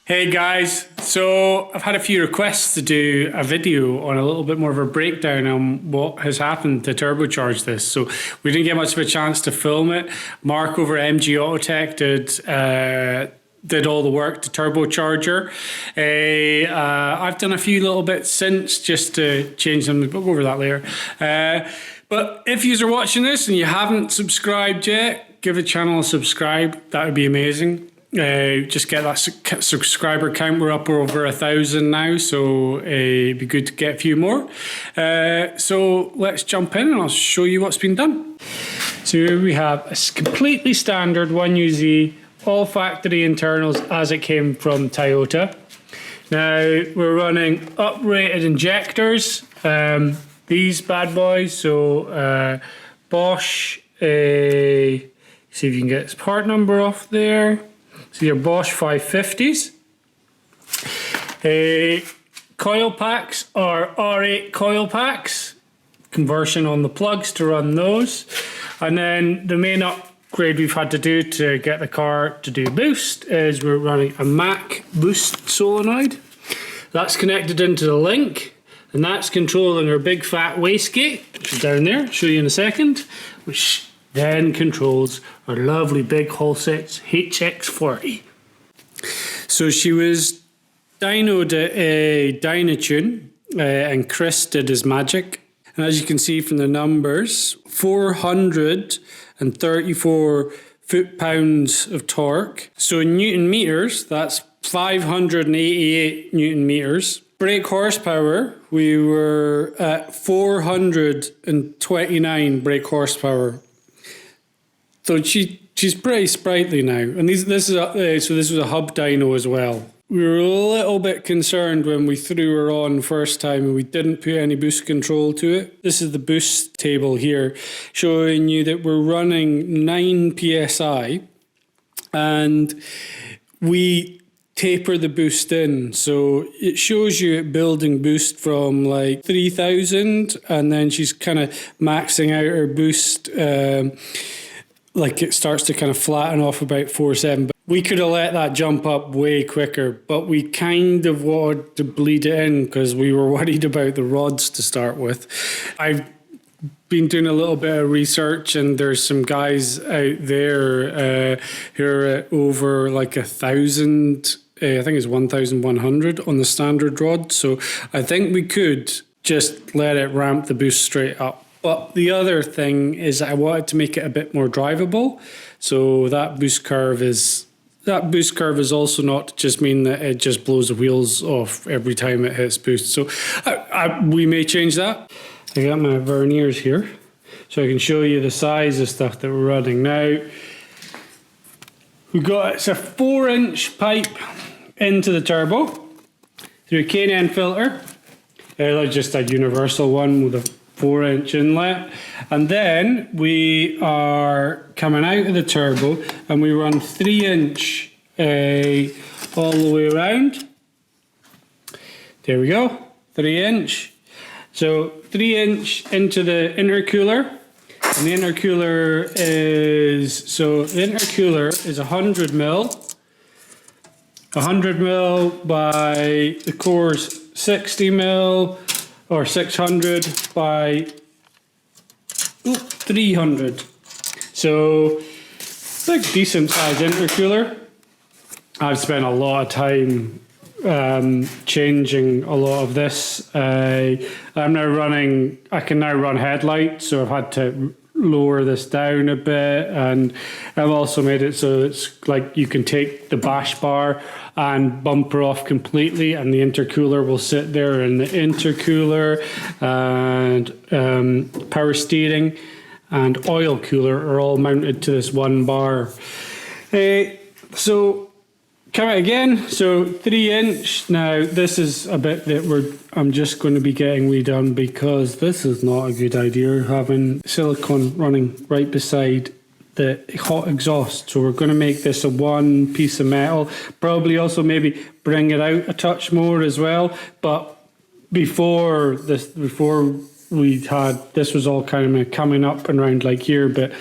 Hey guys, so I've had a few requests to do a video on a little bit more of a breakdown on what has happened to turbocharge this. So we didn't get much of a chance to film it. Mark over at MG Autotech did all the work to turbocharger. I've done a few little bits since just to change them, but we'll go over that later. But if you are watching this and you haven't subscribed yet, give the channel a subscribe. That would be amazing. Just get that subscriber count. We're up over 1,000 now, so it'd be good to get a few more. So let's jump in and I'll show you what's been done. So here we have a completely standard 1UZ, all factory internals as it came from Toyota. Now we're running uprated injectors, these bad boys. So Bosch, see if you can get its part number off there. So your Bosch 550s. Coil packs are R8 coil packs. Conversion on the plugs to run those. And then the main upgrade we've had to do to get the car to do boost is we're running a Mack boost solenoid. That's connected into the link, and that's controlling our big fat wastegate, which is down there. I'll show you in a second, which then controls our lovely big Holsets HX40. So she was dynoed at a Dynatune, and Chris did his magic. And as you can see from the numbers, 434 foot-pounds of torque. So in Newton meters, that's 588 Newton meters. Brake horsepower, we were at 429 brake horsepower. So she's pretty sprightly now, and this was a hub dyno as well. We were a little bit concerned when we threw her on first time and we didn't put any boost control to it. This is the boost table here, showing you that we're running 9 psi, and we taper the boost in, so it shows you it building boost from like 3,000, and then she's kind of maxing out her boost. Like it starts to kind of flatten off about 4.7. But we could have let that jump up way quicker, but we kind of wanted to bleed it in because we were worried about the rods to start with. I've been doing a little bit of research, and there's some guys out there who are at over like 1,000. I think it's 1,100 on the standard rod. So I think we could just let it ramp the boost straight up. But the other thing is I wanted to make it a bit more drivable. So that boost curve is also not to just mean that it just blows the wheels off every time it hits boost. So we may change that. I got my verniers here, so I can show you the size of stuff that we're running. Now, it's a 4-inch pipe into the turbo through a K&N filter. Just a universal one with a 4-inch inlet, and then we are coming out of the turbo and we run 3-inch all the way around. There we go, 3-inch. So 3-inch into the intercooler, and the intercooler is 100 mil by the core's 60 mil. Or 600 by 300. So like decent sized intercooler. I've spent a lot of time changing a lot of this. I can now run headlights, so I've had to lower this down a bit, and I've also made it so it's like you can take the bash bar and bumper off completely, and the intercooler will sit there, and the intercooler and power steering and oil cooler are all mounted to this one bar. So come out again, so 3-inch. Now this is a bit that I'm just going to be getting redone because this is not a good idea, having silicone running right beside the hot exhaust. So we're going to make this a one piece of metal, probably also maybe bring it out a touch more as well. But before this was all kind of coming up and around like here, but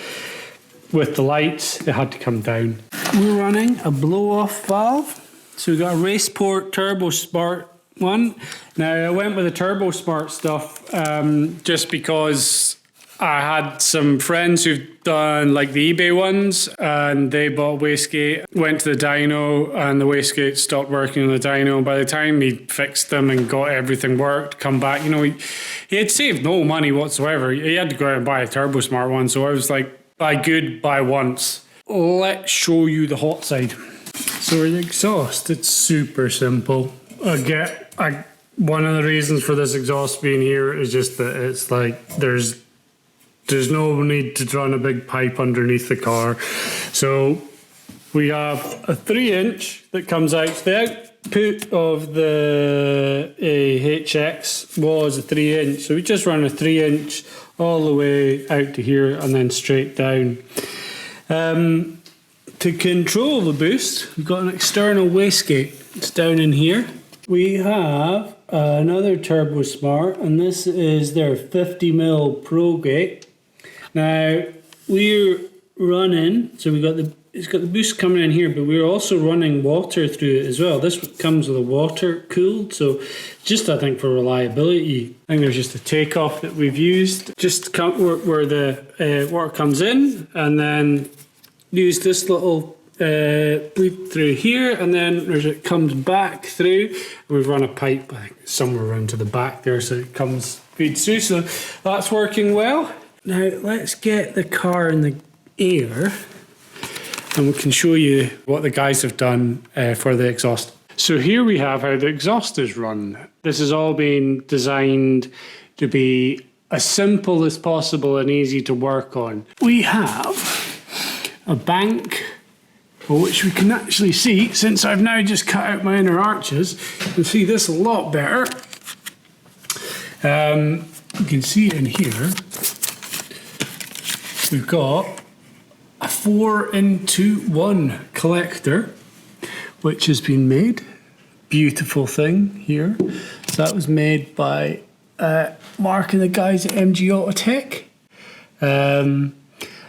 with the lights it had to come down. We're running a blow off valve So we got a Raceport Turbo Smart one. Now I went with the Turbo Smart stuff just because I had some friends who've done like the eBay ones, and they bought Wastegate, went to the dyno, and the Wastegate stopped working on the dyno. By the time he fixed them and got everything worked, come back, you know, he had saved no money whatsoever. He had to go out and buy a Turbo Smart one. So I was like, buy good, buy once. Let's show you the hot side. So the exhaust, it's super simple. One of the reasons for this exhaust being here is just that it's like there's no need to run a big pipe underneath the car. So we have a 3-inch that comes out. The output of the HX was a 3-inch. So we just run a 3-inch all the way out to here and then straight down. To control the boost, we've got an external wastegate. It's down in here. We have another Turbo Smart, and this is their 50mm Pro Gate. Now we're running, so it's got the boost coming in here, but we're also running water through it as well. This comes with a water cooled, so just I think for reliability. I think there's just a takeoff that we've used, just where the water comes in, and then use this little bleed through here, and then as it comes back through, we've run a pipe somewhere around to the back there, so it feeds through. So that's working well. Now let's get the car in the air and we can show you what the guys have done for the exhaust. So here we have how the exhaust is run. This has all been designed to be as simple as possible and easy to work on. We have a bank, which we can actually see, since I've now just cut out my inner arches, you can see this a lot better. You can see in here, we've got a 4-in-1 collector, which has been made. Beautiful thing here. So that was made by Mark and the guys at MG Autotech.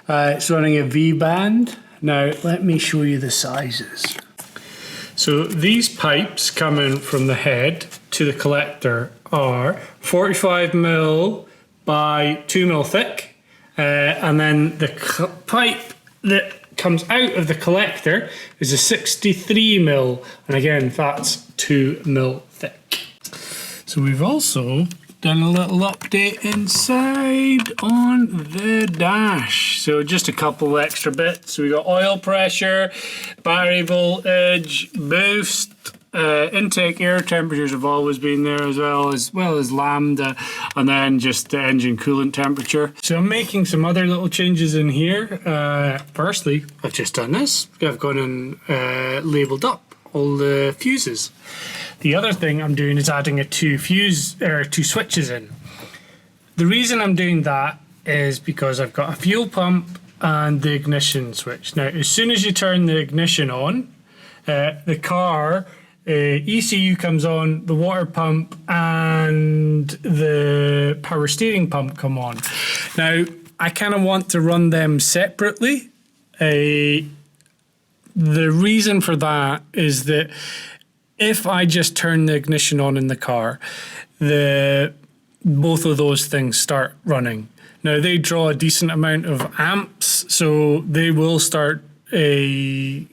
It's running a V-band. Now, let me show you the sizes. So these pipes coming from the head to the collector are 45mm by 2mm thick. And then the pipe that comes out of the collector is a 63mm, and again that's 2mm thick. So we've also done a little update inside on the dash. So just a couple extra bits. So we got oil pressure, battery voltage, boost, intake air temperatures have always been there as well as lambda, and then just the engine coolant temperature. So I'm making some other little changes in here. Firstly, I've just done this. I've gone and labelled up all the fuses. The other thing I'm doing is adding two switches in. The reason I'm doing that is because I've got a fuel pump and the ignition switch. Now, as soon as you turn the ignition on, the car ECU comes on, the water pump and the power steering pump come on. Now, I kind of want to run them separately. The reason for that is that if I just turn the ignition on in the car, both of those things start running. Now, they draw a decent amount of amps, so they will start running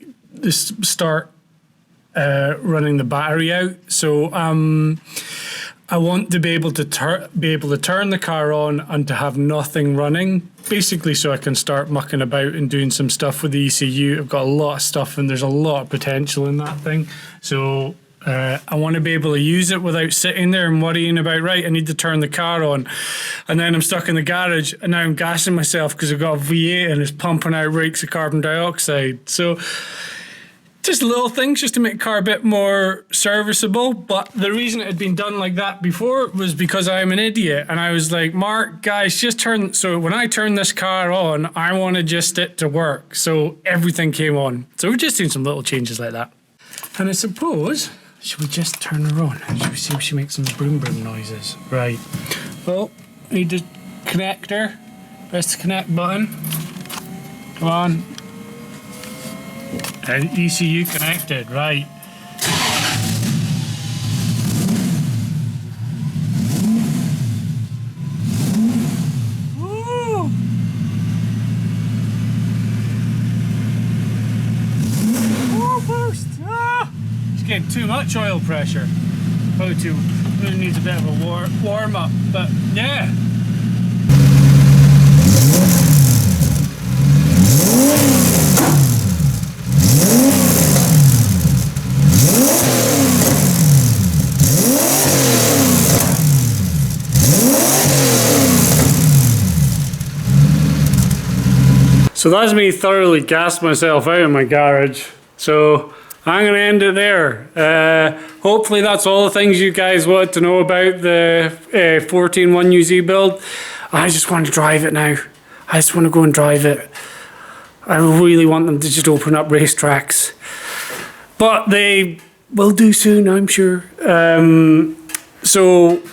the battery out. So I want to be able to turn the car on and to have nothing running, basically, so I can start mucking about and doing some stuff with the ECU. I've got a lot of stuff and there's a lot of potential in that thing. So I want to be able to use it without sitting there and worrying about, right, I need to turn the car on, and then I'm stuck in the garage and now I'm gassing myself because I've got a V8 and it's pumping out reeks of carbon dioxide. So just little things just to make the car a bit more serviceable. But the reason it had been done like that before was because I'm an idiot. And I was like, Mark, guys, so when I turn this car on, I want just it to work. So everything came on. So we're just doing some little changes like that. And I suppose, should we just turn her on? Should we see if she makes some broom broom noises? Right. Well, I need the connector. Press the connect button. Come on. And ECU connected, right. getting too much oil pressure. Really needs a bit of a warm up, but yeah. So that's me thoroughly gassed myself out in my garage. So I'm going to end it there. Hopefully that's all the things you guys want to know about the 14.1UZ build. I just want to drive it now. I just want to go and drive it. I really want them to just open up racetracks. But they will do soon, I'm sure. So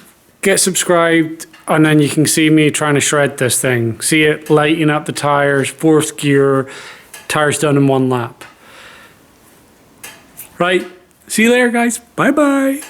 get subscribed, and then you can see me trying to shred this thing. See it lighting up the tires, fourth gear, tires done in 1 lap. Right, see you later guys, bye bye.